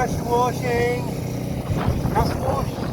pressure washing, dust wash.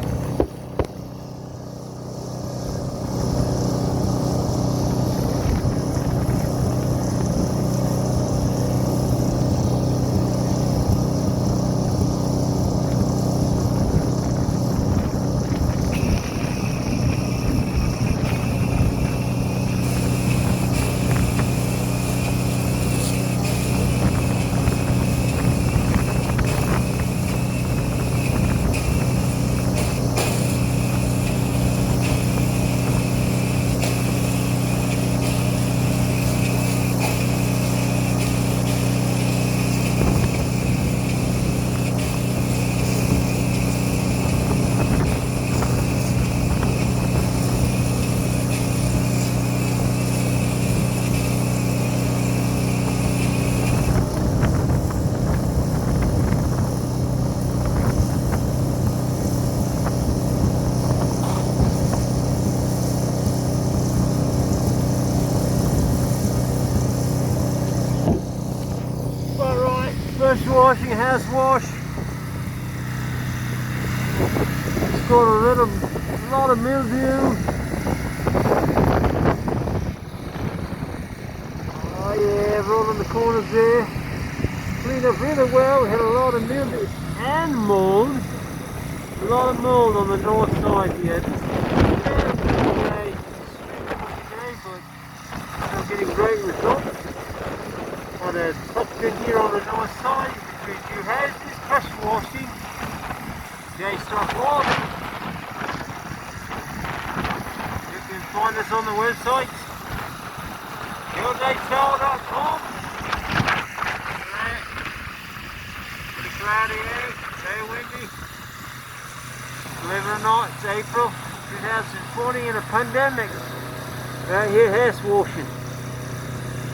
Pressure washing, house wash. It's got a lot of mildew. Oh yeah, right on the corners there. Cleaned up really well. Had a lot of mildew and mold. A lot of mold on the north side here. But still getting great results. On a top thing here on the north side, between two houses, pressure washing, J-Stop. You can find us on the website, mildew.com. Pretty cloudy out, very windy. Believe it or not, it's April 2020 and a pandemic. Right here, house washing.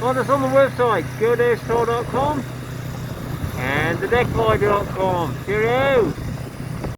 Find us on the website, mildew.com and thedeckfly.com. Cheerio!